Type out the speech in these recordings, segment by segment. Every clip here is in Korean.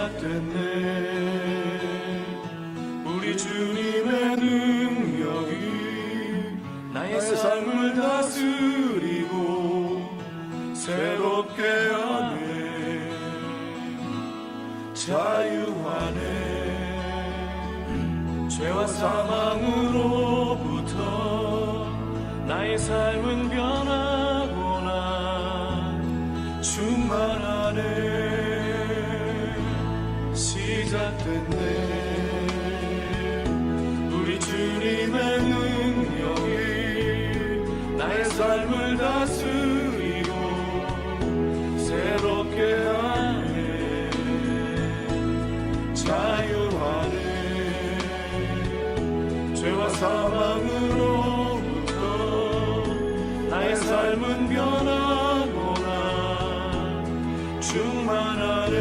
시작됐네. 우리 주님의 능력이 나의 삶을 다스리고 새롭게 하네. 자유하네. 죄와 사망으로부터 나의 삶은 변하구나. 충만하네. 시작됐네. 우리 주님의 능력이 나의 삶을 다스리고 새롭게 하네. 자유하네. 죄와 사망으로부터 나의 삶은 변하구나. 충만하네.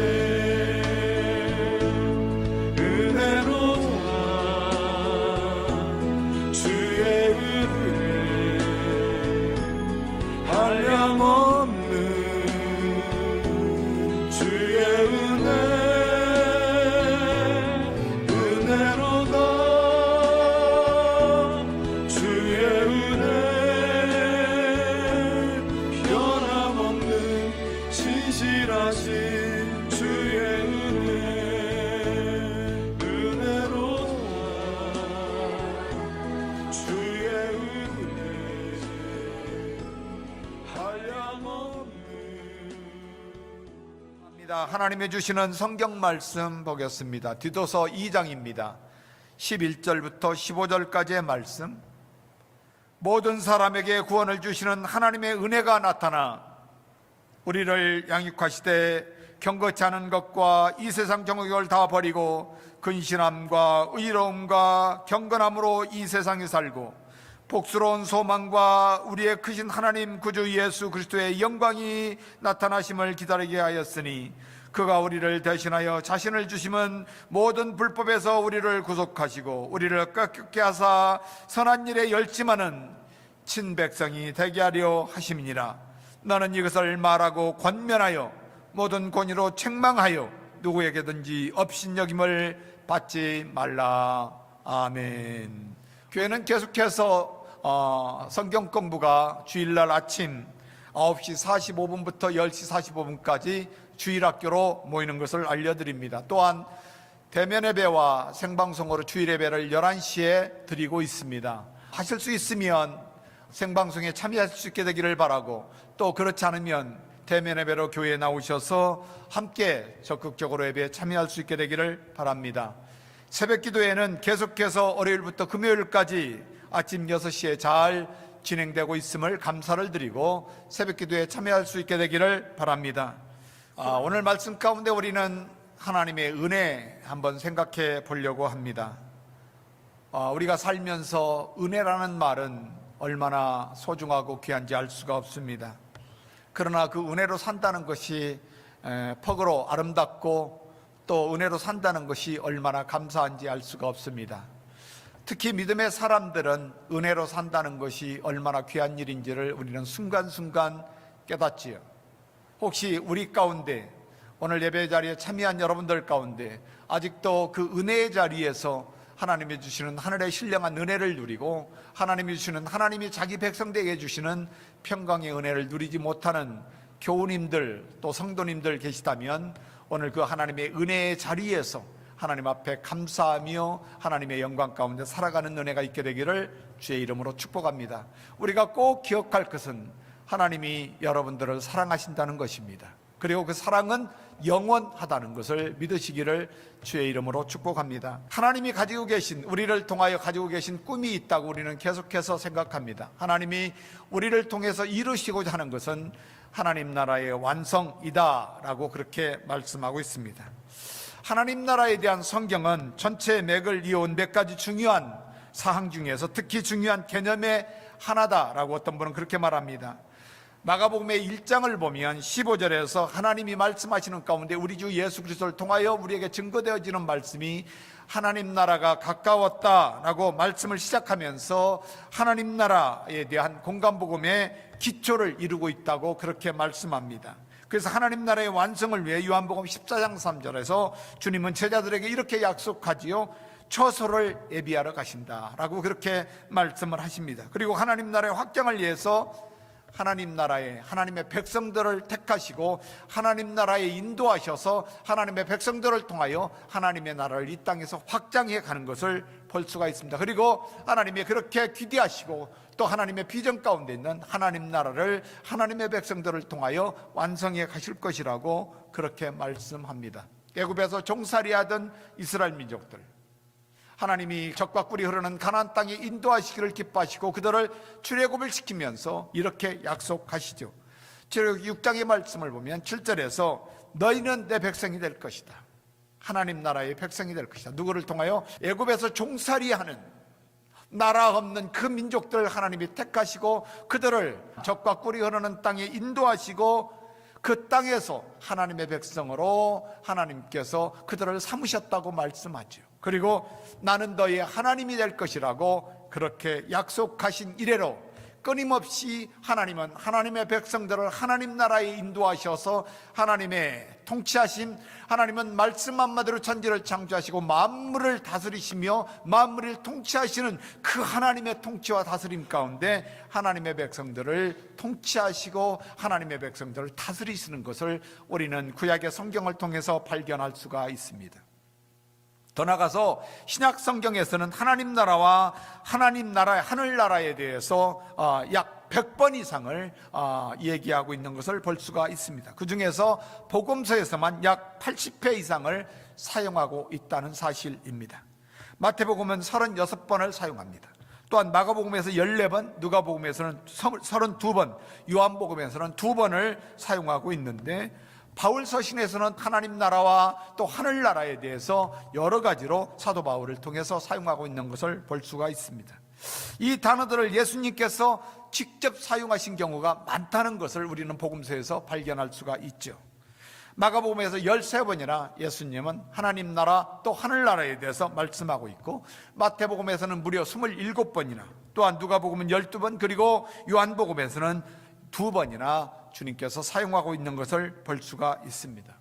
은혜로다. 주의 은혜 한량없는 주의 은혜. 은혜로다. 주의 은혜 변함없는 신실하신 주의 은혜. 은혜로다. 주의 은혜 한량없는. 하나님이 주시는 성경 말씀 보겠습니다. 디도서 2장입니다. 11절부터 15절까지의 말씀. 모든 사람에게 구원을 주시는 하나님의 은혜가 나타나 우리를 양육하시되 경거치 않은 것과 이 세상 정욕을 다 버리고 근신함과 의로움과 경건함으로 이 세상에 살고 복스러운 소망과 우리의 크신 하나님 구주 예수 그리스도의 영광이 나타나심을 기다리게 하였으니 그가 우리를 대신하여 자신을 주심은 모든 불법에서 우리를 구속하시고 우리를 꺾게 하사 선한 일에 열심하는 친백성이 되게 하려 하심이니라. 너는 이것을 말하고 권면하여 모든 권위로 책망하여 누구에게든지 업신여김을 받지 말라. 아멘. 교회는 계속해서 성경 공부가 주일날 아침 9시 45분부터 10시 45분까지 주일학교로 모이는 것을 알려드립니다. 또한 대면 예배와 생방송으로 주일 예배를 11시에 드리고 있습니다. 하실 수 있으면 생방송에 참여하실 수 있게 되기를 바라고, 또 그렇지 않으면 대면 예배로 교회에 나오셔서 함께 적극적으로 예배에 참여할 수 있게 되기를 바랍니다. 새벽 기도회는 계속해서 월요일부터 금요일까지 아침 6시에 잘 진행되고 있음을 감사를 드리고 새벽 기도에 참여할 수 있게 되기를 바랍니다. 오늘 말씀 가운데 우리는 하나님의 은혜 한번 생각해 보려고 합니다. 우리가 살면서 은혜라는 말은 얼마나 소중하고 귀한지 알 수가 없습니다. 그러나 그 은혜로 산다는 것이 퍽으로 아름답고 또 은혜로 산다는 것이 얼마나 감사한지 알 수가 없습니다. 특히 믿음의 사람들은 은혜로 산다는 것이 얼마나 귀한 일인지를 우리는 순간순간 깨닫지요. 혹시 우리 가운데 오늘 예배 자리에 참여한 여러분들 가운데 아직도 그 은혜의 자리에서 하나님이 주시는 하늘의 신령한 은혜를 누리고 하나님이 주시는, 하나님이 자기 백성들에게 주시는 평강의 은혜를 누리지 못하는 교우님들 또 성도님들 계시다면 오늘 그 하나님의 은혜의 자리에서 하나님 앞에 감사하며 하나님의 영광 가운데 살아가는 은혜가 있게 되기를 주의 이름으로 축복합니다. 우리가 꼭 기억할 것은 하나님이 여러분들을 사랑하신다는 것입니다. 그리고 그 사랑은 영원하다는 것을 믿으시기를 주의 이름으로 축복합니다. 하나님이 가지고 계신, 우리를 통하여 가지고 계신 꿈이 있다고 우리는 계속해서 생각합니다. 하나님이 우리를 통해서 이루시고자 하는 것은 하나님 나라의 완성이다 라고 그렇게 말씀하고 있습니다. 하나님 나라에 대한 성경은 전체 맥을 이어온 몇 가지 중요한 사항 중에서 특히 중요한 개념의 하나다라고 어떤 분은 그렇게 말합니다. 마가복음의 1장을 보면 15절에서 하나님이 말씀하시는 가운데 우리 주 예수 그리스도를 통하여 우리에게 증거되어지는 말씀이 하나님 나라가 가까웠다라고 말씀을 시작하면서 하나님 나라에 대한 공간복음의 기초를 이루고 있다고 그렇게 말씀합니다. 그래서 하나님 나라의 완성을 위해 요한복음 14장 3절에서 주님은 제자들에게 이렇게 약속하지요. 처소를 예비하러 가신다라고 그렇게 말씀을 하십니다. 그리고 하나님 나라의 확장을 위해서 하나님 나라에 하나님의 백성들을 택하시고 하나님 나라에 인도하셔서 하나님의 백성들을 통하여 하나님의 나라를 이 땅에서 확장해 가는 것을 볼 수가 있습니다. 그리고 하나님이 그렇게 기대하시고 또 하나님의 비전 가운데 있는 하나님 나라를 하나님의 백성들을 통하여 완성해 가실 것이라고 그렇게 말씀합니다. 애굽에서 종살이하던 이스라엘 민족들, 하나님이 젖과 꿀이 흐르는 가나안 땅에 인도하시기를 기뻐하시고 그들을 출애굽을 시키면서 이렇게 약속하시죠. 출애굽 6장의 말씀을 보면 7절에서 너희는 내 백성이 될 것이다. 하나님 나라의 백성이 될 것이다. 누구를 통하여? 애굽에서 종살이하는 나라 없는 그 민족들을 하나님이 택하시고 그들을 젖과 꿀이 흐르는 땅에 인도하시고 그 땅에서 하나님의 백성으로 하나님께서 그들을 삼으셨다고 말씀하죠. 그리고 나는 너희의 하나님이 될 것이라고 그렇게 약속하신 이래로 끊임없이 하나님은 하나님의 백성들을 하나님 나라에 인도하셔서 하나님의 통치하심, 하나님은 말씀 한마디로 천지를 창조하시고 만물을 다스리시며 만물을 통치하시는 그 하나님의 통치와 다스림 가운데 하나님의 백성들을 통치하시고 하나님의 백성들을 다스리시는 것을 우리는 구약의 성경을 통해서 발견할 수가 있습니다. 더 나아가서 신약 성경에서는 하나님 나라와 하나님 나라의 하늘나라에 대해서 약 100번 이상을 얘기하고 있는 것을 볼 수가 있습니다. 그 중에서 복음서에서만 약 80회 이상을 사용하고 있다는 사실입니다. 마태복음은 36번을 사용합니다. 또한 마가복음에서 14번, 누가복음에서는 32번, 요한복음에서는 2번을 사용하고 있는데 바울 서신에서는 하나님 나라와 또 하늘나라에 대해서 여러 가지로 사도 바울을 통해서 사용하고 있는 것을 볼 수가 있습니다. 이 단어들을 예수님께서 직접 사용하신 경우가 많다는 것을 우리는 복음서에서 발견할 수가 있죠. 마가복음에서 13번이나 예수님은 하나님 나라 또 하늘나라에 대해서 말씀하고 있고 마태복음에서는 무려 27번이나 또한 누가복음은 12번 그리고 요한복음에서는 2번이나 주님께서 사용하고 있는 것을 볼 수가 있습니다.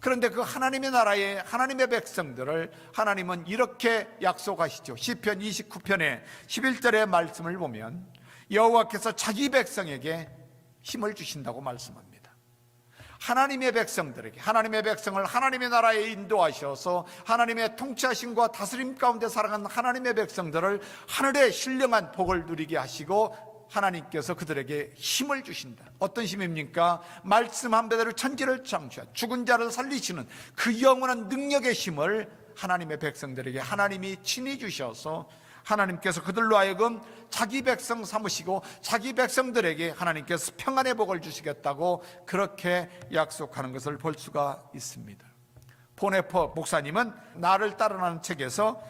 그런데 그 하나님의 나라에 하나님의 백성들을 하나님은 이렇게 약속하시죠. 시편 29편의 11절의 말씀을 보면 여호와께서 자기 백성에게 힘을 주신다고 말씀합니다. 하나님의 백성들에게 하나님의 백성을 하나님의 나라에 인도하셔서 하나님의 통치하심과 다스림 가운데 살아가는 하나님의 백성들을 하늘의 신령한 복을 누리게 하시고 하나님께서 그들에게 힘을 주신다. 어떤 힘입니까? 말씀한 대로 천지를 창조한 죽은 자를 살리시는 그 영원한 능력의 힘을 하나님의 백성들에게 하나님이 친히 주셔서 하나님께서 그들로 하여금 자기 백성 삼으시고 자기 백성들에게 하나님께서 평안의 복을 주시겠다고 그렇게 약속하는 것을 볼 수가 있습니다. 보네퍼 목사님은 나를 따르라는 책에서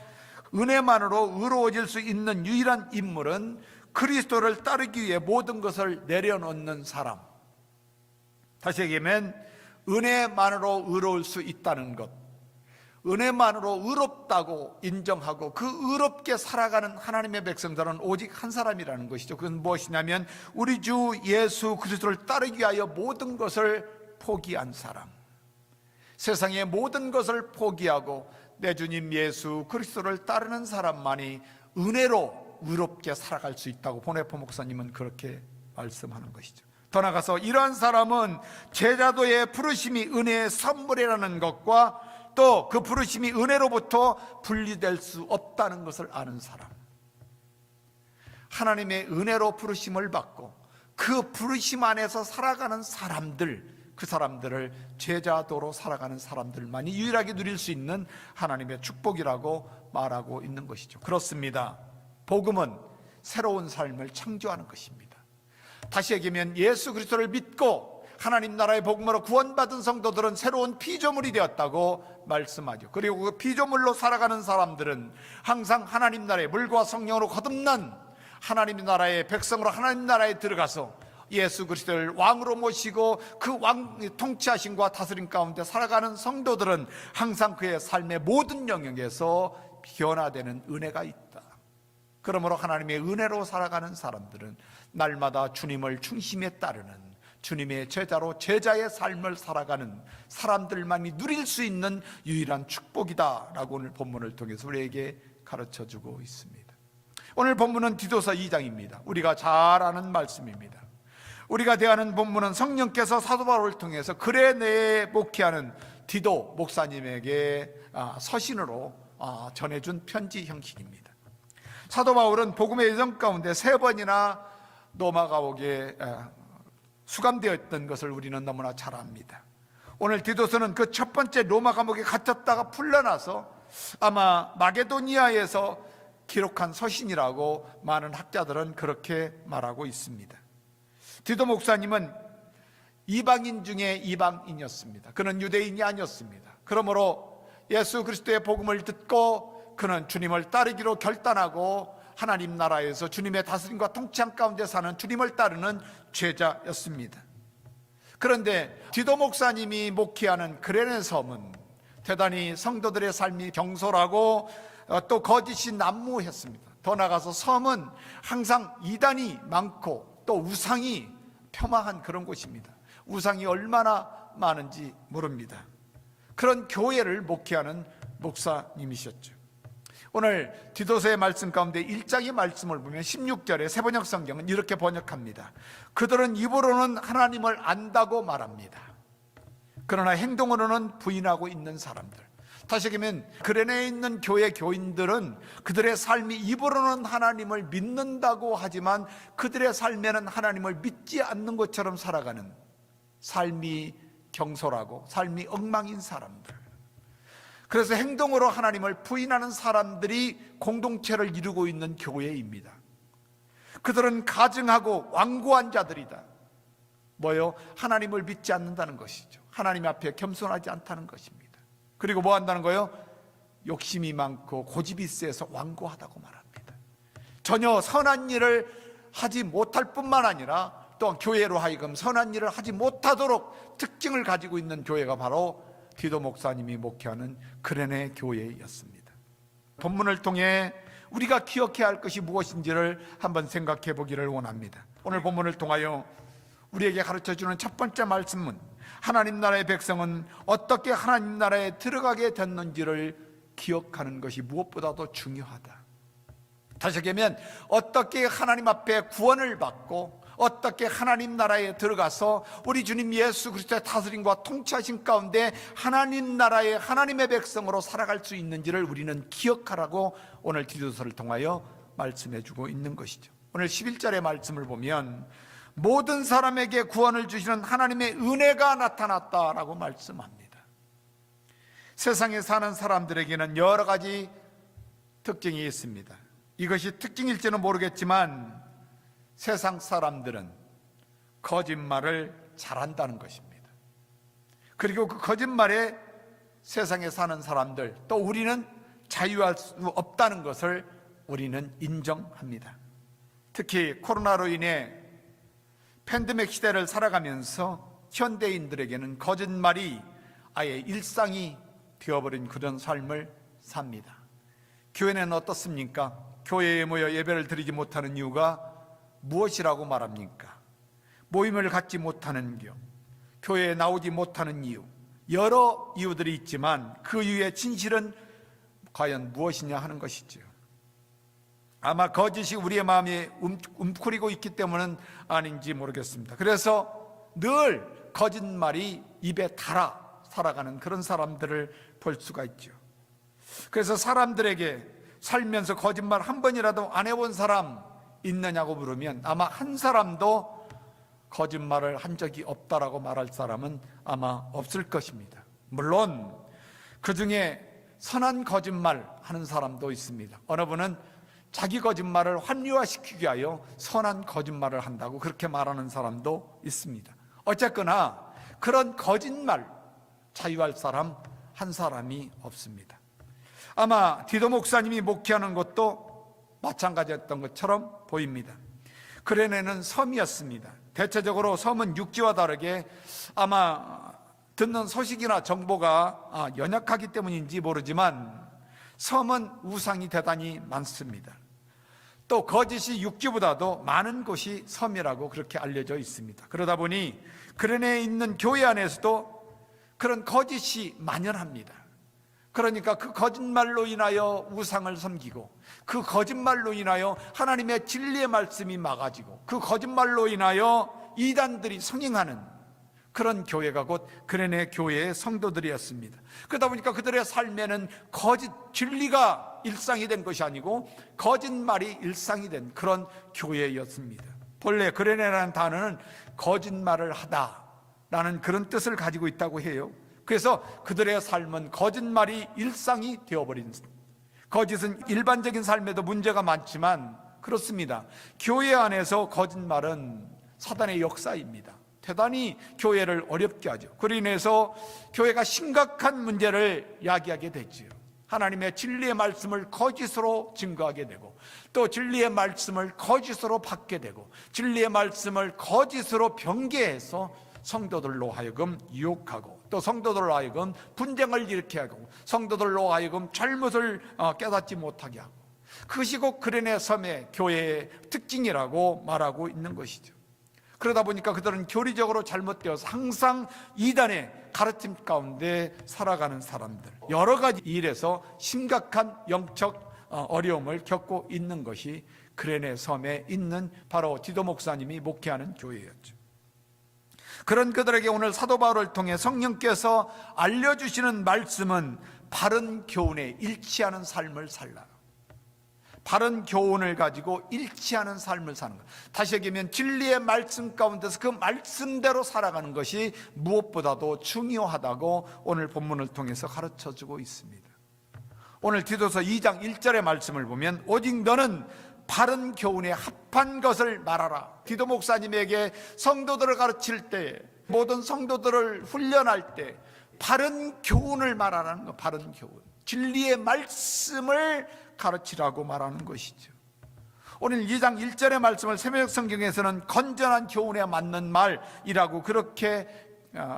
은혜만으로 의로워질 수 있는 유일한 인물은 그리스도를 따르기 위해 모든 것을 내려놓는 사람. 다시 얘기하면 은혜만으로 의로울 수 있다는 것, 은혜만으로 의롭다고 인정하고 그 의롭게 살아가는 하나님의 백성들은 오직 한 사람이라는 것이죠. 그건 무엇이냐면 우리 주 예수 그리스도를 따르기 위하여 모든 것을 포기한 사람. 세상의 모든 것을 포기하고 내 주님 예수 그리스도를 따르는 사람만이 은혜로 의롭게 살아갈 수 있다고 보네포 목사님은 그렇게 말씀하는 것이죠. 더 나아가서 이러한 사람은 제자도의 부르심이 은혜의 선물이라는 것과 또 그 부르심이 은혜로부터 분리될 수 없다는 것을 아는 사람, 하나님의 은혜로 부르심을 받고 그 부르심 안에서 살아가는 사람들, 그 사람들을 제자도로 살아가는 사람들만이 유일하게 누릴 수 있는 하나님의 축복이라고 말하고 있는 것이죠. 그렇습니다. 복음은 새로운 삶을 창조하는 것입니다. 다시 얘기하면 예수 그리스도를 믿고 하나님 나라의 복음으로 구원받은 성도들은 새로운 피조물이 되었다고 말씀하죠. 그리고 그 피조물로 살아가는 사람들은 항상 하나님 나라의 물과 성령으로 거듭난 하나님 나라의 백성으로 하나님 나라에 들어가서 예수 그리스도를 왕으로 모시고 그 왕 통치하심과 다스림 가운데 살아가는 성도들은 항상 그의 삶의 모든 영역에서 변화되는 은혜가 있다. 그러므로 하나님의 은혜로 살아가는 사람들은 날마다 주님을 중심에 따르는, 주님의 제자로 제자의 삶을 살아가는 사람들만이 누릴 수 있는 유일한 축복이다라고 오늘 본문을 통해서 우리에게 가르쳐주고 있습니다. 오늘 본문은 디도서 2장입니다. 우리가 잘 아는 말씀입니다. 우리가 대하는 본문은 성령께서 사도 바울을 통해서 그레네에 목회하는 디도 목사님에게 서신으로 전해준 편지 형식입니다. 사도 바울은 복음의 여정 가운데 3번이나 로마 감옥에 수감되어 있던 것을 우리는 너무나 잘 압니다. 오늘 디도서는 그 첫 번째 로마 감옥에 갇혔다가 풀려나서 아마 마게도니아에서 기록한 서신이라고 많은 학자들은 그렇게 말하고 있습니다. 디도 목사님은 이방인 중에 이방인이었습니다. 그는 유대인이 아니었습니다. 그러므로 예수 그리스도의 복음을 듣고 그는 주님을 따르기로 결단하고 하나님 나라에서 주님의 다스림과 통치함 가운데 사는 주님을 따르는 제자였습니다. 그런데 디도 목사님이 목회하는 그레네 섬은 대단히 성도들의 삶이 경솔하고 또 거짓이 난무했습니다. 더 나아가서 섬은 항상 이단이 많고 또 우상이 폄하한 그런 곳입니다. 우상이 얼마나 많은지 모릅니다. 그런 교회를 목회하는 목사님이셨죠. 오늘 디도서의 말씀 가운데 1장의 말씀을 보면 16절에 새번역 성경은 이렇게 번역합니다. 그들은 입으로는 하나님을 안다고 말합니다. 그러나 행동으로는 부인하고 있는 사람들. 다시 얘기하면 그레네에 있는 교회 교인들은 그들의 삶이 입으로는 하나님을 믿는다고 하지만 그들의 삶에는 하나님을 믿지 않는 것처럼 살아가는 삶이 경솔하고 삶이 엉망인 사람들. 그래서 행동으로 하나님을 부인하는 사람들이 공동체를 이루고 있는 교회입니다. 그들은 가증하고 완고한 자들이다. 뭐요? 하나님을 믿지 않는다는 것이죠. 하나님 앞에 겸손하지 않다는 것입니다. 그리고 뭐 한다는 거예요? 욕심이 많고 고집이 세서 완고하다고 말합니다. 전혀 선한 일을 하지 못할 뿐만 아니라 또 교회로 하여금 선한 일을 하지 못하도록 특징을 가지고 있는 교회가 바로 디도 목사님이 목회하는 그레네 교회였습니다. 본문을 통해 우리가 기억해야 할 것이 무엇인지를 한번 생각해 보기를 원합니다. 오늘 본문을 통하여 우리에게 가르쳐주는 첫 번째 말씀은 하나님 나라의 백성은 어떻게 하나님 나라에 들어가게 됐는지를 기억하는 것이 무엇보다도 중요하다. 다시 얘기하면 어떻게 하나님 앞에 구원을 받고 어떻게 하나님 나라에 들어가서 우리 주님 예수 그리스도의 다스림과 통치하심 가운데 하나님 나라의 하나님의 백성으로 살아갈 수 있는지를 우리는 기억하라고 오늘 디도서를 통하여 말씀해 주고 있는 것이죠. 오늘 11절의 말씀을 보면 모든 사람에게 구원을 주시는 하나님의 은혜가 나타났다라고 말씀합니다. 세상에 사는 사람들에게는 여러 가지 특징이 있습니다. 이것이 특징일지는 모르겠지만 세상 사람들은 거짓말을 잘한다는 것입니다. 그리고 그 거짓말에 세상에 사는 사람들 또 우리는 자유할 수 없다는 것을 우리는 인정합니다. 특히 코로나로 인해 팬데믹 시대를 살아가면서 현대인들에게는 거짓말이 아예 일상이 되어버린 그런 삶을 삽니다. 교회는 어떻습니까? 교회에 모여 예배를 드리지 못하는 이유가 무엇이라고 말합니까? 모임을 갖지 못하는 이유, 교회에 나오지 못하는 이유, 여러 이유들이 있지만 그 이유의 진실은 과연 무엇이냐 하는 것이죠. 아마 거짓이 우리의 마음에 움츠리고 있기 때문은 아닌지 모르겠습니다. 그래서 늘 거짓말이 입에 달아 살아가는 그런 사람들을 볼 수가 있죠. 그래서 사람들에게 살면서 거짓말 한 번이라도 안 해본 사람 있느냐고 물으면 아마 한 사람도 거짓말을 한 적이 없다라고 말할 사람은 아마 없을 것입니다. 물론 그 중에 선한 거짓말 하는 사람도 있습니다. 어느 분은 자기 거짓말을 합리화시키기 위하여 선한 거짓말을 한다고 그렇게 말하는 사람도 있습니다. 어쨌거나 그런 거짓말 자유할 사람 한 사람이 없습니다. 아마 디도 목사님이 목회하는 것도 마찬가지였던 것처럼 보입니다. 그레네는 섬이었습니다. 대체적으로 섬은 육지와 다르게 아마 듣는 소식이나 정보가 연약하기 때문인지 모르지만 섬은 우상이 대단히 많습니다. 또 거짓이 육지보다도 많은 곳이 섬이라고 그렇게 알려져 있습니다. 그러다 보니 그런에 있는 교회 안에서도 그런 거짓이 만연합니다. 그러니까 그 거짓말로 인하여 우상을 섬기고, 그 거짓말로 인하여 하나님의 진리의 말씀이 막아지고, 그 거짓말로 인하여 이단들이 성행하는 그런 교회가 곧 그레네 교회의 성도들이었습니다. 그러다 보니까 그들의 삶에는 거짓 진리가 일상이 된 것이 아니고 거짓말이 일상이 된 그런 교회였습니다. 본래 그레네라는 단어는 거짓말을 하다라는 그런 뜻을 가지고 있다고 해요. 그래서 그들의 삶은 거짓말이 일상이 되어버린, 거짓은 일반적인 삶에도 문제가 많지만 그렇습니다. 교회 안에서 거짓말은 사단의 역사입니다. 대단히 교회를 어렵게 하죠. 그로 인해서 교회가 심각한 문제를 야기하게 되지요. 하나님의 진리의 말씀을 거짓으로 증거하게 되고, 또 진리의 말씀을 거짓으로 받게 되고, 진리의 말씀을 거짓으로 변개해서 성도들로 하여금 유혹하고, 또 성도들로 하여금 분쟁을 일으키게 하고, 성도들로 하여금 잘못을 깨닫지 못하게 하고, 그것이 곧 그레네 섬의 교회의 특징이라고 말하고 있는 것이죠. 그러다 보니까 그들은 교리적으로 잘못되어서 항상 이단의 가르침 가운데 살아가는 사람들, 여러 가지 일에서 심각한 영적 어려움을 겪고 있는 것이 그레네 섬에 있는 바로 디도 목사님이 목회하는 교회였죠. 그런 그들에게 오늘 사도 바울을 통해 성령께서 알려주시는 말씀은 바른 교훈에 일치하는 삶을 살라. 바른 교훈을 가지고 일치하는 삶을 사는 것, 다시 얘기하면 진리의 말씀 가운데서 그 말씀대로 살아가는 것이 무엇보다도 중요하다고 오늘 본문을 통해서 가르쳐주고 있습니다. 오늘 디도서 2장 1절의 말씀을 보면 오직 너는 바른 교훈에 합한 것을 말하라. 디도 목사님에게 성도들을 가르칠 때, 모든 성도들을 훈련할 때 바른 교훈을 말하라는 것, 바른 교훈, 진리의 말씀을 가르치라고 말하는 것이죠. 오늘 2장 1절의 말씀을 새벽 성경에서는 건전한 교훈에 맞는 말이라고 그렇게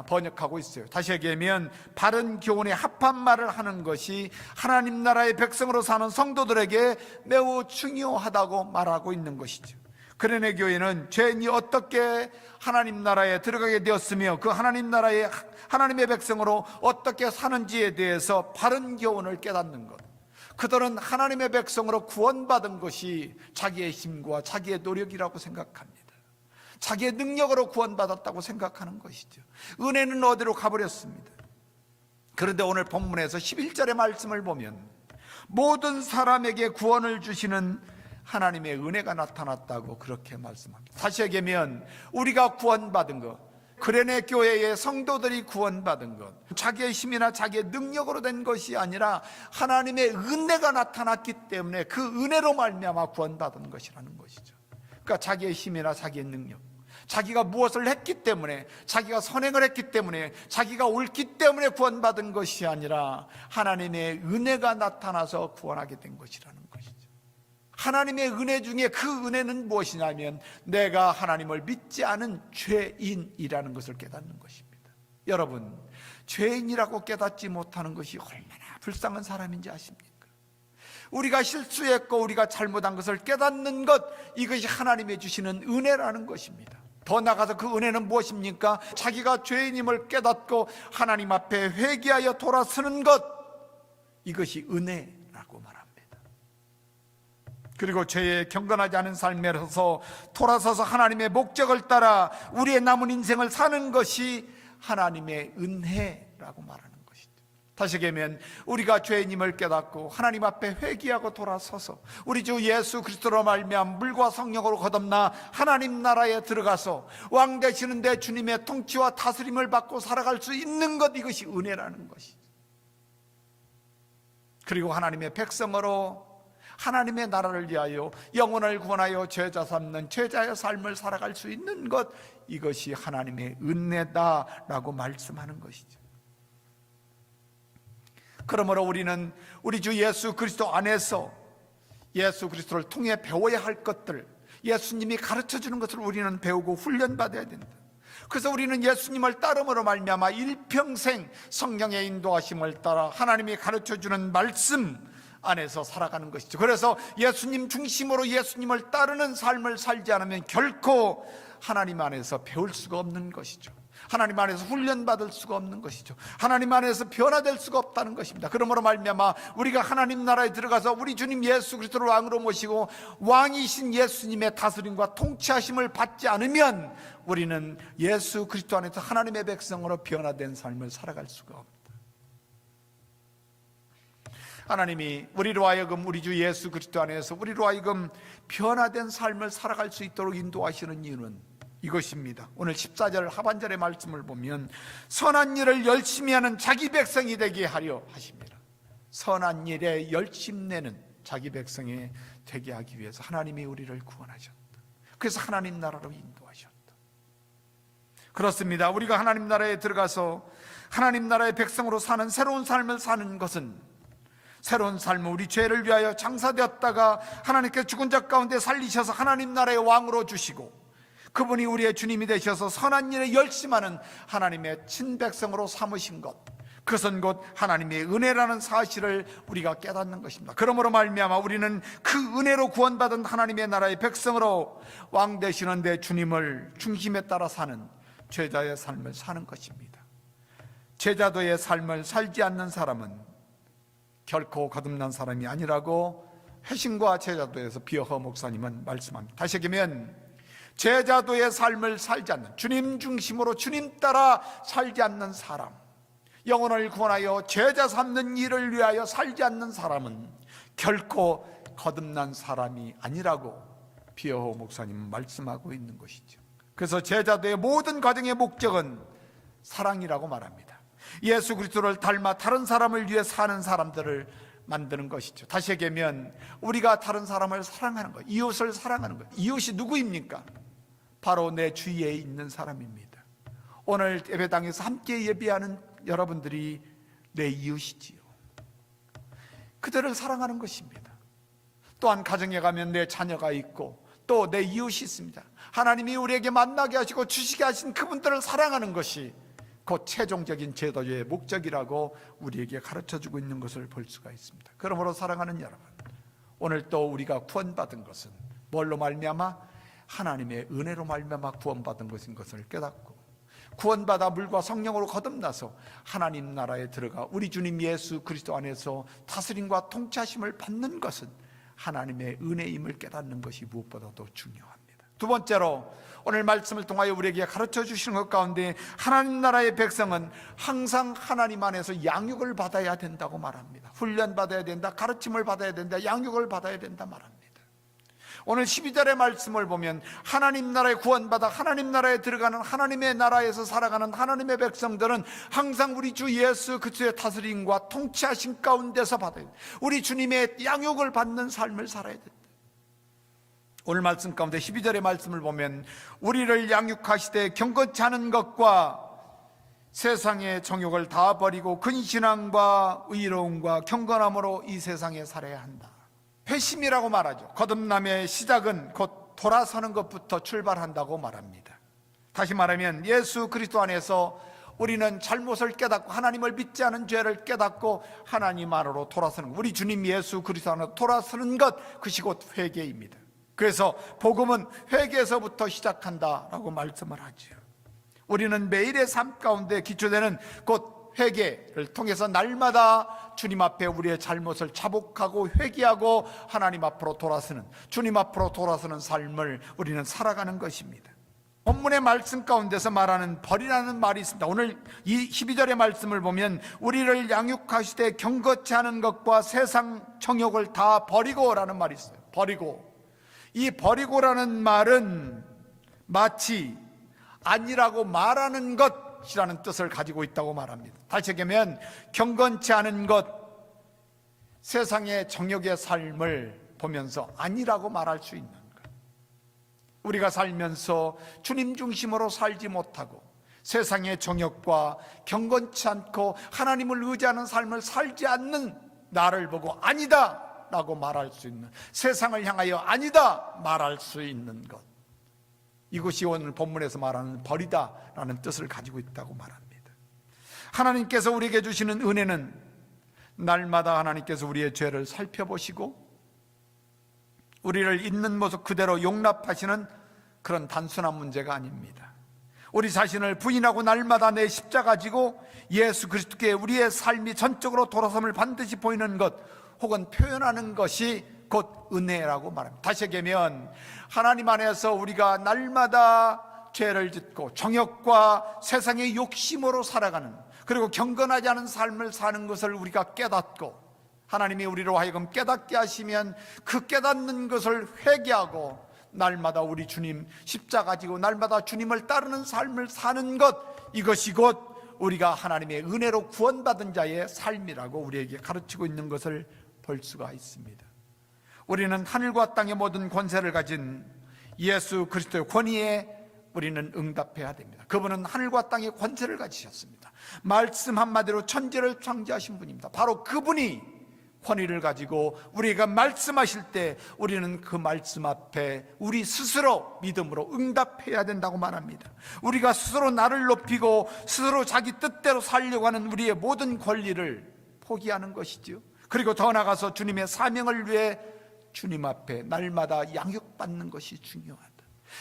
번역하고 있어요. 다시 얘기하면 바른 교훈에 합한 말을 하는 것이 하나님 나라의 백성으로 사는 성도들에게 매우 중요하다고 말하고 있는 것이죠. 그레네 교회는 죄인이 어떻게 하나님 나라에 들어가게 되었으며 그 하나님 나라의 하나님의 백성으로 어떻게 사는지에 대해서 바른 교훈을 깨닫는 것, 그들은 하나님의 백성으로 구원받은 것이 자기의 힘과 자기의 노력이라고 생각합니다. 자기의 능력으로 구원받았다고 생각하는 것이죠. 은혜는 어디로 가버렸습니다. 그런데 오늘 본문에서 11절의 말씀을 보면 모든 사람에게 구원을 주시는 하나님의 은혜가 나타났다고 그렇게 말씀합니다. 다시 얘기하면 우리가 구원받은 것, 그레네 교회의 성도들이 구원받은 것, 자기의 힘이나 자기의 능력으로 된 것이 아니라 하나님의 은혜가 나타났기 때문에 그 은혜로 말미암아 구원받은 것이라는 것이죠. 그러니까 자기의 힘이나 자기의 능력, 자기가 무엇을 했기 때문에, 자기가 선행을 했기 때문에, 자기가 옳기 때문에 구원받은 것이 아니라 하나님의 은혜가 나타나서 구원하게 된 것이라는 것이죠. 하나님의 은혜 중에 그 은혜는 무엇이냐면 내가 하나님을 믿지 않은 죄인이라는 것을 깨닫는 것입니다. 여러분, 죄인이라고 깨닫지 못하는 것이 얼마나 불쌍한 사람인지 아십니까? 우리가 실수했고 우리가 잘못한 것을 깨닫는 것, 이것이 하나님이 주시는 은혜라는 것입니다. 더 나아가서 그 은혜는 무엇입니까? 자기가 죄인임을 깨닫고 하나님 앞에 회개하여 돌아서는 것, 이것이 은혜라고 말합니다. 그리고 죄에 경건하지 않은 삶에서 돌아서서 하나님의 목적을 따라 우리의 남은 인생을 사는 것이 하나님의 은혜라고 말하는 것이죠. 다시 얘기하면 우리가 죄인임을 깨닫고 하나님 앞에 회개하고 돌아서서 우리 주 예수 그리스도로 말미암아 물과 성령으로 거듭나 하나님 나라에 들어가서 왕 되시는 데 주님의 통치와 다스림을 받고 살아갈 수 있는 것, 이것이 은혜라는 것이죠. 그리고 하나님의 백성으로 하나님의 나라를 위하여 영혼을 구원하여 죄자 삼는 죄자의 삶을 살아갈 수 있는 것, 이것이 하나님의 은혜다라고 말씀하는 것이죠. 그러므로 우리는 우리 주 예수 그리스도 안에서 예수 그리스도를 통해 배워야 할 것들, 예수님이 가르쳐주는 것을 우리는 배우고 훈련받아야 된다. 그래서 우리는 예수님을 따름으로 말미암아 일평생 성령의 인도하심을 따라 하나님이 가르쳐주는 말씀 안에서 살아가는 것이죠. 그래서 예수님 중심으로 예수님을 따르는 삶을 살지 않으면 결코 하나님 안에서 배울 수가 없는 것이죠. 하나님 안에서 훈련받을 수가 없는 것이죠. 하나님 안에서 변화될 수가 없다는 것입니다. 그러므로 말미암아 우리가 하나님 나라에 들어가서 우리 주님 예수 그리스도를 왕으로 모시고 왕이신 예수님의 다스림과 통치하심을 받지 않으면 우리는 예수 그리스도 안에서 하나님의 백성으로 변화된 삶을 살아갈 수가 없다. 하나님이 우리로 하여금 우리 주 예수 그리스도 안에서 우리로 하여금 변화된 삶을 살아갈 수 있도록 인도하시는 이유는 이것입니다. 오늘 14절 하반절의 말씀을 보면 선한 일을 열심히 하는 자기 백성이 되게 하려 하십니다. 선한 일에 열심내는 자기 백성이 되게 하기 위해서 하나님이 우리를 구원하셨다. 그래서 하나님 나라로 인도하셨다. 그렇습니다. 우리가 하나님 나라에 들어가서 하나님 나라의 백성으로 사는 새로운 삶을 사는 것은 새로운 삶은 우리 죄를 위하여 장사되었다가 하나님께 죽은 자 가운데 살리셔서 하나님 나라의 왕으로 주시고 그분이 우리의 주님이 되셔서 선한 일에 열심하는 하나님의 친백성으로 삼으신 것, 그것은 곧 하나님의 은혜라는 사실을 우리가 깨닫는 것입니다. 그러므로 말미암아 우리는 그 은혜로 구원받은 하나님의 나라의 백성으로 왕 되시는 데 주님을 중심에 따라 사는 제자의 삶을 사는 것입니다. 제자도의 삶을 살지 않는 사람은 결코 거듭난 사람이 아니라고 회심과 제자도에서 비어허 목사님은 말씀합니다. 다시 얘기하면 제자도의 삶을 살지 않는, 주님 중심으로 주님 따라 살지 않는 사람, 영혼을 구원하여 제자 삼는 일을 위하여 살지 않는 사람은 결코 거듭난 사람이 아니라고 비어호 목사님은 말씀하고 있는 것이죠. 그래서 제자도의 모든 과정의 목적은 사랑이라고 말합니다. 예수 그리스도를 닮아 다른 사람을 위해 사는 사람들을 만드는 것이죠. 다시 얘기하면 우리가 다른 사람을 사랑하는 것, 이웃을 사랑하는 것. 이웃이 누구입니까? 바로 내 주위에 있는 사람입니다. 오늘 예배당에서 함께 예배하는 여러분들이 내 이웃이지요. 그들을 사랑하는 것입니다. 또한 가정에 가면 내 자녀가 있고 또 내 이웃이 있습니다. 하나님이 우리에게 만나게 하시고 주시게 하신 그분들을 사랑하는 것이 곧 최종적인 제도의 목적이라고 우리에게 가르쳐주고 있는 것을 볼 수가 있습니다. 그러므로 사랑하는 여러분, 오늘 또 우리가 구원받은 것은 뭘로 말미암아? 하나님의 은혜로 말미암아 구원받은 것인 것을 깨닫고 구원받아 물과 성령으로 거듭나서 하나님 나라에 들어가 우리 주님 예수 그리스도 안에서 다스림과 통치하심을 받는 것은 하나님의 은혜임을 깨닫는 것이 무엇보다도 중요합니다. 두 번째로 오늘 말씀을 통하여 우리에게 가르쳐 주시는 것 가운데 하나님 나라의 백성은 항상 하나님 안에서 양육을 받아야 된다고 말합니다. 훈련받아야 된다, 가르침을 받아야 된다, 양육을 받아야 된다 말합니다. 오늘 12절의 말씀을 보면 하나님 나라에 구원받아 하나님 나라에 들어가는 하나님의 나라에서 살아가는 하나님의 백성들은 항상 우리 주 예수 그리스도의 다스림과 통치하신 가운데서 받아야 된다. 우리 주님의 양육을 받는 삶을 살아야 된다. 오늘 말씀 가운데 12절의 말씀을 보면 우리를 양육하시되 경건치 않은 것과 세상의 정욕을 다 버리고 근신앙과 의로움과 경건함으로 이 세상에 살아야 한다. 회심이라고 말하죠. 거듭남의 시작은 곧 돌아서는 것부터 출발한다고 말합니다. 다시 말하면 예수 그리스도 안에서 우리는 잘못을 깨닫고 하나님을 믿지 않은 죄를 깨닫고 하나님 안으로 돌아서는 것, 우리 주님 예수 그리스도 안으로 돌아서는 것, 그것이 곧 회개입니다. 그래서 복음은 회개에서부터 시작한다라고 말씀을 하죠. 우리는 매일의 삶 가운데 기초되는 곧 회개를 통해서 날마다 주님 앞에 우리의 잘못을 자복하고 회개하고 하나님 앞으로 돌아서는, 주님 앞으로 돌아서는 삶을 우리는 살아가는 것입니다. 본문의 말씀 가운데서 말하는 벌이라는 말이 있습니다. 오늘 이 12절의 말씀을 보면 우리를 양육하시되 경건치 않은 것과 세상 정욕을 다 버리고 라는 말이 있어요. 버리고. 이 버리고라는 말은 마치 아니라고 말하는 것이라는 뜻을 가지고 있다고 말합니다. 다시 얘기하면 경건치 않은 것, 세상의 정욕의 삶을 보면서 아니라고 말할 수 있는 것. 우리가 살면서 주님 중심으로 살지 못하고 세상의 정욕과 경건치 않고 하나님을 의지하는 삶을 살지 않는 나를 보고 아니다 라고 말할 수 있는, 세상을 향하여 아니다 말할 수 있는 것, 이것이 오늘 본문에서 말하는 버리다 라는 뜻을 가지고 있다고 말합니다. 하나님께서 우리에게 주시는 은혜는 날마다 하나님께서 우리의 죄를 살펴보시고 우리를 있는 모습 그대로 용납하시는 그런 단순한 문제가 아닙니다. 우리 자신을 부인하고 날마다 내 십자가 지고 예수 그리스도께 우리의 삶이 전적으로 돌아섬을 반드시 보이는 것 혹은 표현하는 것이 곧 은혜라고 말합니다. 다시 얘기하면 하나님 안에서 우리가 날마다 죄를 짓고 정욕과 세상의 욕심으로 살아가는, 그리고 경건하지 않은 삶을 사는 것을 우리가 깨닫고 하나님이 우리로 하여금 깨닫게 하시면 그 깨닫는 것을 회개하고 날마다 우리 주님 십자가 지고 날마다 주님을 따르는 삶을 사는 것, 이것이 곧 우리가 하나님의 은혜로 구원받은 자의 삶이라고 우리에게 가르치고 있는 것을 볼 수가 있습니다. 우리는 하늘과 땅의 모든 권세를 가진 예수 그리스도의 권위에 우리는 응답해야 됩니다. 그분은 하늘과 땅의 권세를 가지셨습니다. 말씀 한마디로 천지를 창조하신 분입니다. 바로 그분이 권위를 가지고 우리가 말씀하실 때 우리는 그 말씀 앞에 우리 스스로 믿음으로 응답해야 된다고 말합니다. 우리가 스스로 나를 높이고 스스로 자기 뜻대로 살려고 하는 우리의 모든 권리를 포기하는 것이죠. 그리고 더 나아가서 주님의 사명을 위해 주님 앞에 날마다 양육받는 것이 중요하다.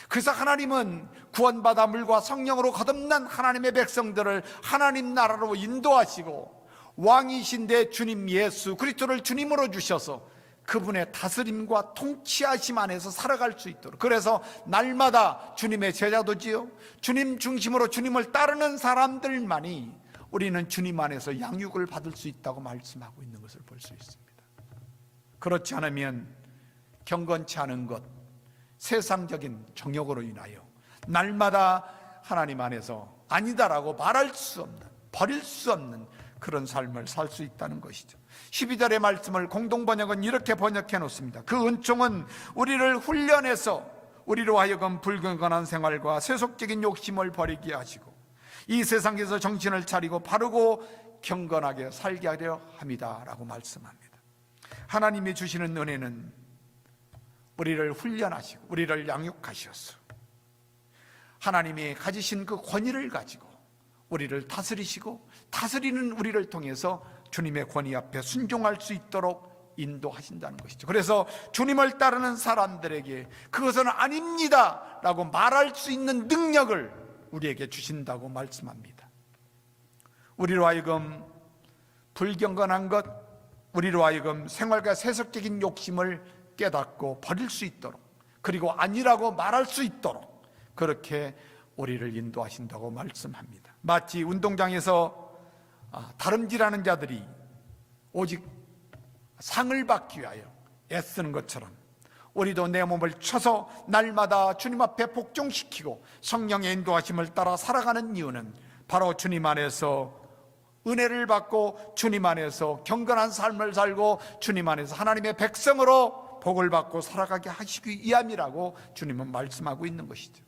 그래서 하나님은 구원받아 물과 성령으로 거듭난 하나님의 백성들을 하나님 나라로 인도하시고 왕이신데 주님 예수 그리스도를 주님으로 주셔서 그분의 다스림과 통치하심 안에서 살아갈 수 있도록, 그래서 날마다 주님의 제자도지요, 주님 중심으로 주님을 따르는 사람들만이 우리는 주님 안에서 양육을 받을 수 있다고 말씀하고 있는 것을 볼 수 있습니다. 그렇지 않으면 경건치 않은 것, 세상적인 정욕으로 인하여 날마다 하나님 안에서 아니다라고 말할 수 없는, 버릴 수 없는 그런 삶을 살 수 있다는 것이죠. 12절의 말씀을 공동번역은 이렇게 번역해 놓습니다. 그 은총은 우리를 훈련해서 우리로 하여금 불경건한 생활과 세속적인 욕심을 버리게 하시고 이 세상에서 정신을 차리고 바르고 경건하게 살게 하려 합니다 라고 말씀합니다. 하나님이 주시는 은혜는 우리를 훈련하시고 우리를 양육하셔서 하나님이 가지신 그 권위를 가지고 우리를 다스리시고 다스리는 우리를 통해서 주님의 권위 앞에 순종할 수 있도록 인도하신다는 것이죠. 그래서 주님을 따르는 사람들에게 그것은 아닙니다 라고 말할 수 있는 능력을 우리에게 주신다고 말씀합니다. 우리로 하여금 불경건한 것, 우리로 하여금 생활과 세속적인 욕심을 깨닫고 버릴 수 있도록, 그리고 아니라고 말할 수 있도록 그렇게 우리를 인도하신다고 말씀합니다. 마치 운동장에서 다름질하는 자들이 오직 상을 받기 위하여 애쓰는 것처럼 우리도 내 몸을 쳐서 날마다 주님 앞에 복종시키고 성령의 인도하심을 따라 살아가는 이유는 바로 주님 안에서 은혜를 받고 주님 안에서 경건한 삶을 살고 주님 안에서 하나님의 백성으로 복을 받고 살아가게 하시기 위함이라고 주님은 말씀하고 있는 것이죠.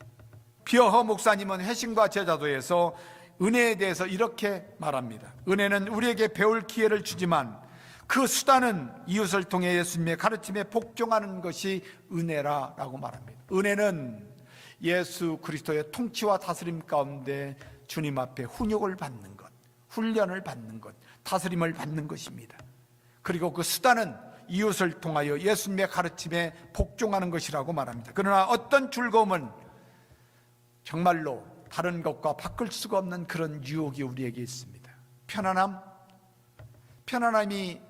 비어허 목사님은 회심과 제자도에서 은혜에 대해서 이렇게 말합니다. 은혜는 우리에게 배울 기회를 주지만 그 수단은 이웃을 통해 예수님의 가르침에 복종하는 것이 은혜라고 말합니다. 은혜는 예수 그리스도의 통치와 다스림 가운데 주님 앞에 훈육을 받는 것, 훈련을 받는 것, 다스림을 받는 것입니다. 그리고 그 수단은 이웃을 통하여 예수님의 가르침에 복종하는 것이라고 말합니다. 그러나 어떤 즐거움은 정말로 다른 것과 바꿀 수가 없는 그런 유혹이 우리에게 있습니다. 편안함이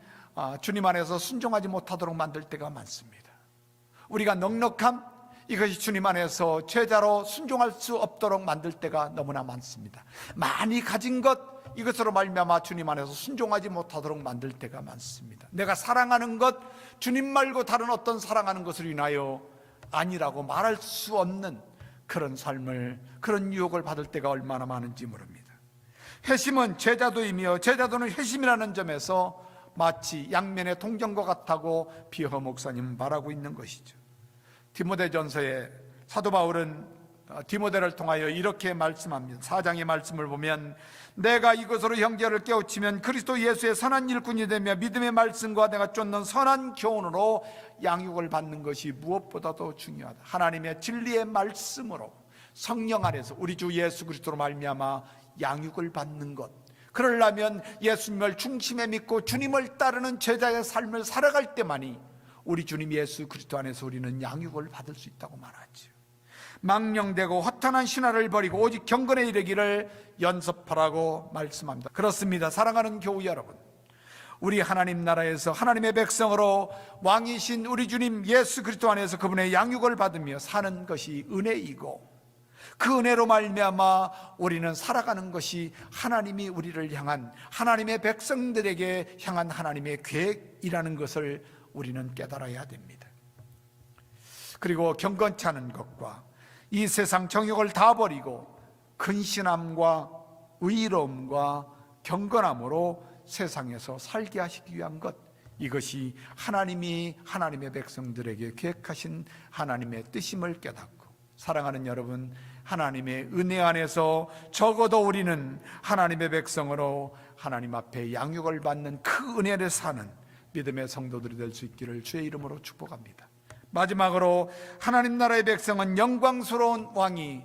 주님 안에서 순종하지 못하도록 만들 때가 많습니다. 우리가 넉넉함, 이것이 주님 안에서 제자로 순종할 수 없도록 만들 때가 너무나 많습니다. 많이 가진 것, 이것으로 말미암아 주님 안에서 순종하지 못하도록 만들 때가 많습니다. 내가 사랑하는 것, 주님 말고 다른 어떤 사랑하는 것을 인하여 아니라고 말할 수 없는 그런 삶을, 그런 유혹을 받을 때가 얼마나 많은지 모릅니다. 회심은 제자도이며 제자도는 회심이라는 점에서 마치 양면의 동전과 같다고 비허 목사님은 말하고 있는 것이죠. 디모데전서에 사도 바울은 디모데를 통하여 이렇게 말씀합니다. 4장의 말씀을 보면 내가 이것으로 형제를 깨우치면 그리스도 예수의 선한 일꾼이 되며 믿음의 말씀과 내가 쫓는 선한 교훈으로 양육을 받는 것이 무엇보다도 중요하다. 하나님의 진리의 말씀으로 성령 안에서 우리 주 예수 그리스도로 말미암아 양육을 받는 것, 그러려면 예수님을 중심에 믿고 주님을 따르는 제자의 삶을 살아갈 때만이 우리 주님 예수 그리스도 안에서 우리는 양육을 받을 수 있다고 말하죠. 망령되고 허탄한 신화를 버리고 오직 경건에 이르기를 연습하라고 말씀합니다. 그렇습니다. 사랑하는 교우 여러분, 우리 하나님 나라에서 하나님의 백성으로 왕이신 우리 주님 예수 그리스도 안에서 그분의 양육을 받으며 사는 것이 은혜이고, 그 은혜로 말미암아 우리는 살아가는 것이 하나님이 우리를 향한, 하나님의 백성들에게 향한 하나님의 계획이라는 것을 우리는 깨달아야 됩니다. 그리고 경건치 않은 것과 이 세상 정욕을 다 버리고 근신함과 의로움과 경건함으로 세상에서 살게 하시기 위한 것, 이것이 하나님이 하나님의 백성들에게 계획하신 하나님의 뜻임을 깨닫고, 사랑하는 여러분, 하나님의 은혜 안에서 적어도 우리는 하나님의 백성으로 하나님 앞에 양육을 받는 그 은혜를 사는 믿음의 성도들이 될 수 있기를 주의 이름으로 축복합니다. 마지막으로 하나님 나라의 백성은 영광스러운 왕이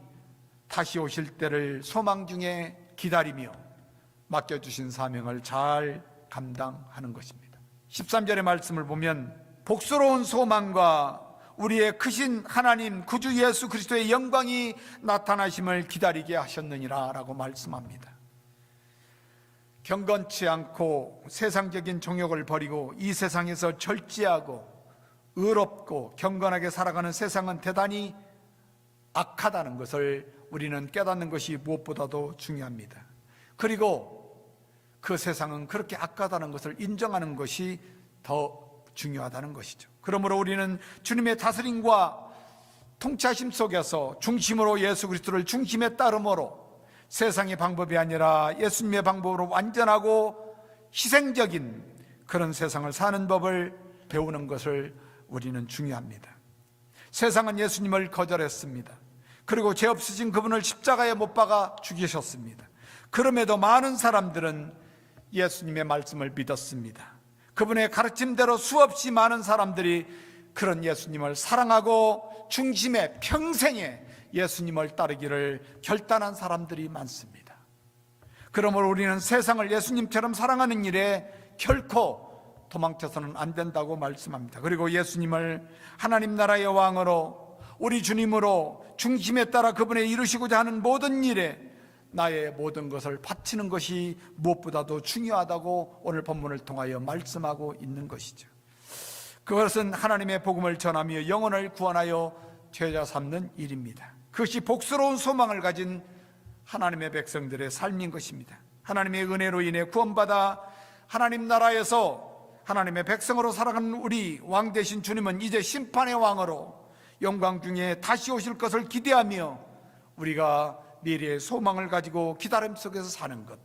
다시 오실 때를 소망 중에 기다리며 맡겨주신 사명을 잘 감당하는 것입니다. 13절의 말씀을 보면 복스러운 소망과 우리의 크신 하나님 구주 예수 그리스도의 영광이 나타나심을 기다리게 하셨느니라 라고 말씀합니다. 경건치 않고 세상적인 정욕을 버리고 이 세상에서 절제하고 의롭고 경건하게 살아가는 세상은 대단히 악하다는 것을 우리는 깨닫는 것이 무엇보다도 중요합니다. 그리고 그 세상은 그렇게 악하다는 것을 인정하는 것이 더 중요하다는 것이죠. 그러므로 우리는 주님의 다스림과 통치하심 속에서 중심으로 예수 그리스도를 중심에 따름으로 세상의 방법이 아니라 예수님의 방법으로 완전하고 희생적인 그런 세상을 사는 법을 배우는 것을 우리는 중요합니다. 세상은 예수님을 거절했습니다. 그리고 죄 없으신 그분을 십자가에 못 박아 죽이셨습니다. 그럼에도 많은 사람들은 예수님의 말씀을 믿었습니다. 그분의 가르침대로 수없이 많은 사람들이 그런 예수님을 사랑하고 중심에 평생에 예수님을 따르기를 결단한 사람들이 많습니다. 그러므로 우리는 세상을 예수님처럼 사랑하는 일에 결코 도망쳐서는 안 된다고 말씀합니다. 그리고 예수님을 하나님 나라의 왕으로 우리 주님으로 중심에 따라 그분의 이루시고자 하는 모든 일에 나의 모든 것을 바치는 것이 무엇보다도 중요하다고 오늘 본문을 통하여 말씀하고 있는 것이죠. 그것은 하나님의 복음을 전하며 영혼을 구원하여 죄자 삼는 일입니다. 그것이 복스러운 소망을 가진 하나님의 백성들의 삶인 것입니다. 하나님의 은혜로 인해 구원받아 하나님 나라에서 하나님의 백성으로 살아가는 우리 왕 되신 주님은 이제 심판의 왕으로 영광 중에 다시 오실 것을 기대하며 우리가 미래의 소망을 가지고 기다림 속에서 사는 것,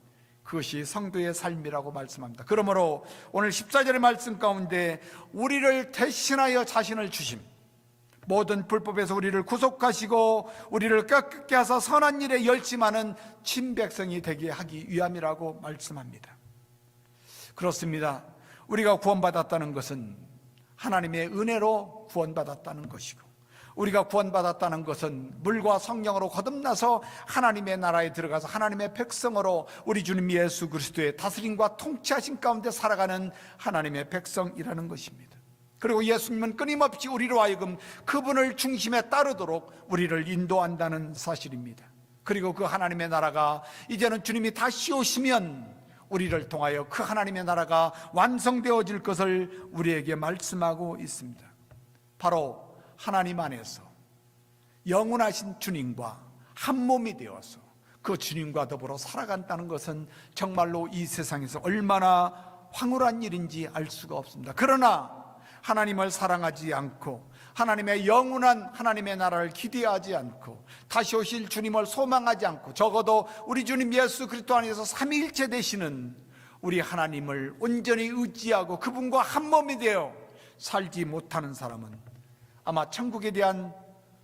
그것이 성도의 삶이라고 말씀합니다. 그러므로 오늘 14절의 말씀 가운데 우리를 대신하여 자신을 주심, 모든 불법에서 우리를 구속하시고 우리를 꺾게 하사 선한 일에 열심하는 친백성이 되게 하기 위함이라고 말씀합니다. 그렇습니다. 우리가 구원받았다는 것은 하나님의 은혜로 구원받았다는 것이고, 우리가 구원받았다는 것은 물과 성령으로 거듭나서 하나님의 나라에 들어가서 하나님의 백성으로 우리 주님 예수 그리스도의 다스림과 통치하심 가운데 살아가는 하나님의 백성이라는 것입니다. 그리고 예수님은 끊임없이 우리로 하여금 그분을 중심에 따르도록 우리를 인도한다는 사실입니다. 그리고 그 하나님의 나라가 이제는 주님이 다시 오시면 우리를 통하여 그 하나님의 나라가 완성되어질 것을 우리에게 말씀하고 있습니다. 바로 하나님 안에서 영원하신 주님과 한 몸이 되어서 그 주님과 더불어 살아간다는 것은 정말로 이 세상에서 얼마나 황홀한 일인지 알 수가 없습니다. 그러나 하나님을 사랑하지 않고 하나님의 영원한 하나님의 나라를 기대하지 않고 다시 오실 주님을 소망하지 않고 적어도 우리 주님 예수 그리스도 안에서 삼위일체 되시는 우리 하나님을 온전히 의지하고 그분과 한 몸이 되어 살지 못하는 사람은 아마 천국에 대한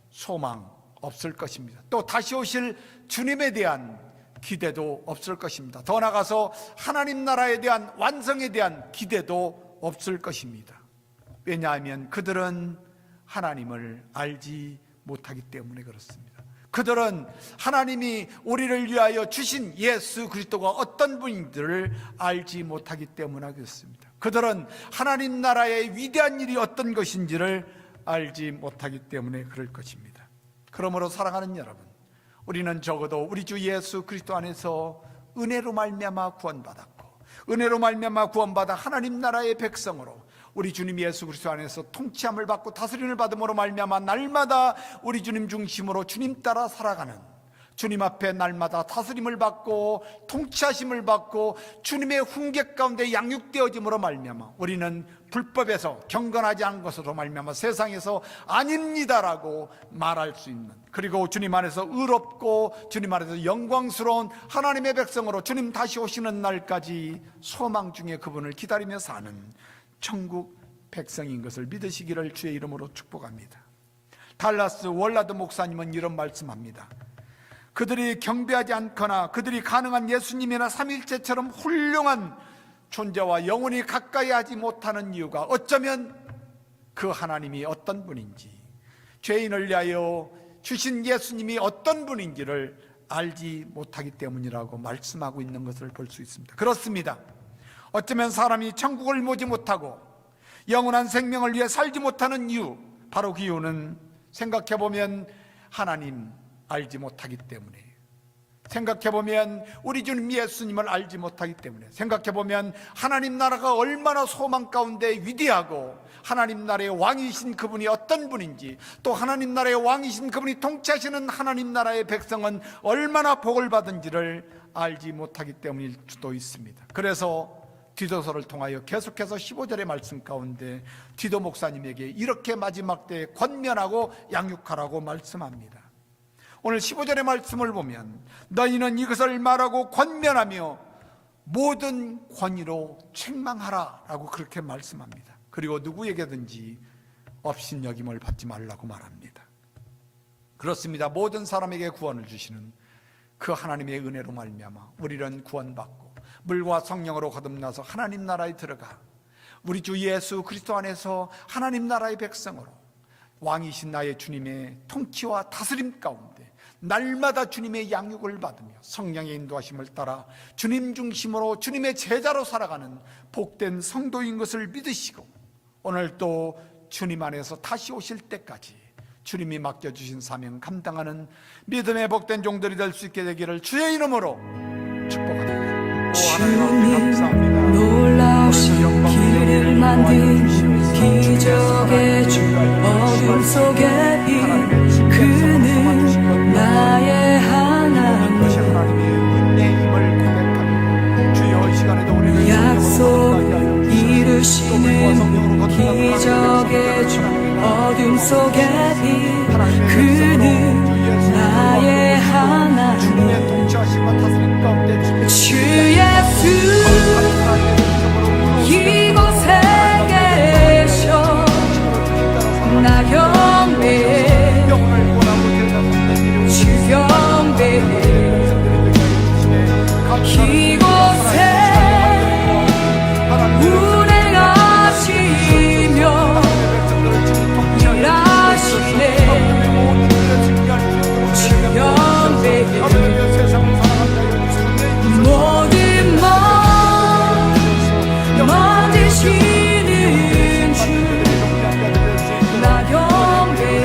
소망 없을 것입니다. 또 다시 오실 주님에 대한 기대도 없을 것입니다. 더 나아가서 하나님 나라에 대한 완성에 대한 기대도 없을 것입니다. 왜냐하면 그들은 하나님을 알지 못하기 때문에 그렇습니다. 그들은 하나님이 우리를 위하여 주신 예수 그리스도가 어떤 분인지를 알지 못하기 때문에 그렇습니다. 그들은 하나님 나라의 위대한 일이 어떤 것인지를 알지 못하기 때문에 그럴 것입니다. 그러므로 사랑하는 여러분, 우리는 적어도 우리 주 예수 그리스도 안에서 은혜로 말미암아 구원받았고, 은혜로 말미암아 구원받아 하나님 나라의 백성으로 우리 주님 예수 그리스도 안에서 통치함을 받고 다스림을 받음으로 말미암아 날마다 우리 주님 중심으로 주님 따라 살아가는, 주님 앞에 날마다 다스림을 받고 통치하심을 받고 주님의 훈계 가운데 양육되어짐으로 말미암아 우리는 불법에서 경건하지 않은 것으로 말미암아 세상에서 아닙니다라고 말할 수 있는, 그리고 주님 안에서 의롭고 주님 안에서 영광스러운 하나님의 백성으로 주님 다시 오시는 날까지 소망 중에 그분을 기다리며 사는 천국 백성인 것을 믿으시기를 주의 이름으로 축복합니다. 달라스 월라드 목사님은 이런 말씀합니다. 그들이 경배하지 않거나 그들이 가능한 예수님이나 삼일체처럼 훌륭한 존재와 영원히 가까이 하지 못하는 이유가 어쩌면 그 하나님이 어떤 분인지, 죄인을 위하여 주신 예수님이 어떤 분인지를 알지 못하기 때문이라고 말씀하고 있는 것을 볼 수 있습니다. 그렇습니다. 어쩌면 사람이 천국을 보지 못하고 영원한 생명을 위해 살지 못하는 이유, 바로 그 이유는 생각해보면 하나님 알지 못하기 때문에, 생각해보면 우리 주님 예수님을 알지 못하기 때문에, 생각해보면 하나님 나라가 얼마나 소망 가운데 위대하고 하나님 나라의 왕이신 그분이 어떤 분인지, 또 하나님 나라의 왕이신 그분이 통치하시는 하나님 나라의 백성은 얼마나 복을 받은지를 알지 못하기 때문일 수도 있습니다. 그래서 디도서를 통하여 계속해서 15절의 말씀 가운데 디도 목사님에게 이렇게 마지막 때에 권면하고 양육하라고 말씀합니다. 오늘 15절의 말씀을 보면 너희는 이것을 말하고 권면하며 모든 권위로 책망하라 라고 그렇게 말씀합니다. 그리고 누구에게든지 업신여김을 받지 말라고 말합니다. 그렇습니다. 모든 사람에게 구원을 주시는 그 하나님의 은혜로 말미암아 우리는 구원받고 물과 성령으로 거듭나서 하나님 나라에 들어가 우리 주 예수 그리스도 안에서 하나님 나라의 백성으로 왕이신 나의 주님의 통치와 다스림 가운데 날마다 주님의 양육을 받으며 성령의 인도하심을 따라 주님 중심으로 주님의 제자로 살아가는 복된 성도인 것을 믿으시고, 오늘 또 주님 안에서 다시 오실 때까지 주님이 맡겨주신 사명 감당하는 믿음의 복된 종들이 될 수 있게 되기를 주의 이름으로 축복합니다. 주님 놀라우신 길을 만든 기적의 주 어둠 속에 빛 그는 나의 하나님 약속 이루시는 기적의 주 어둠 속에 빛 그는 나의 하나님 주 예수 이곳에 계셔 나 경배해 주 경배해 이곳에 운행하시며 일하시네 주 경배해 모든 맘 만드시는 주 나 경배해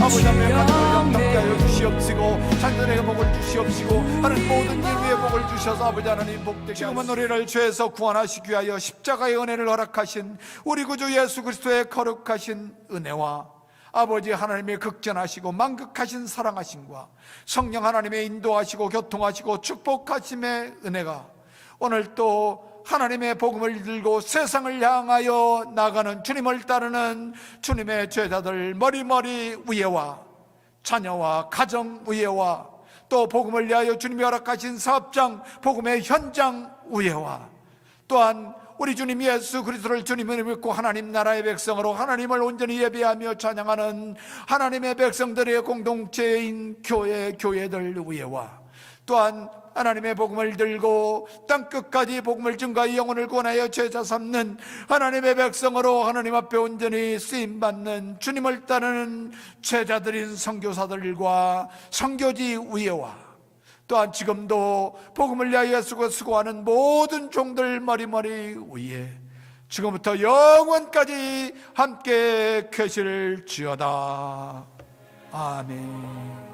아버지 하나님 함께 하여 주시옵시고 자녀들에게 복을 주시옵시고 하는 모든 일 위에 복을 주셔서 아버지 하나님 복되게 지금은 우리를 죄에서 구원하시기 위하여 십자가의 은혜를 허락하신 우리 구주 예수 그리스도의 거룩하신 은혜와 아버지 하나님의 극전하시고 만극하신 사랑하심과 성령 하나님의 인도하시고 교통하시고 축복하심의 은혜가 오늘 또 하나님의 복음을 들고 세상을 향하여 나가는 주님을 따르는 주님의 제자들 머리머리 위에와 자녀와 가정 위에와 또 복음을 위하여 주님이 허락하신 사업장 복음의 현장 위에와 또한 우리 주님 예수 그리스도를 주님을 믿고 하나님 나라의 백성으로 하나님을 온전히 예배하며 찬양하는 하나님의 백성들의 공동체인 교회들 위에와 또한 하나님의 복음을 들고 땅끝까지 복음을 증가하여 영혼을 구원하여 제자 삼는 하나님의 백성으로 하나님 앞에 온전히 쓰임받는 주님을 따르는 제자들인 선교사들과 선교지 위에와 또한 지금도 복음을 위하여 수고하는 모든 종들 머리머리 위에 지금부터 영원까지 함께 계실지어다. 아멘.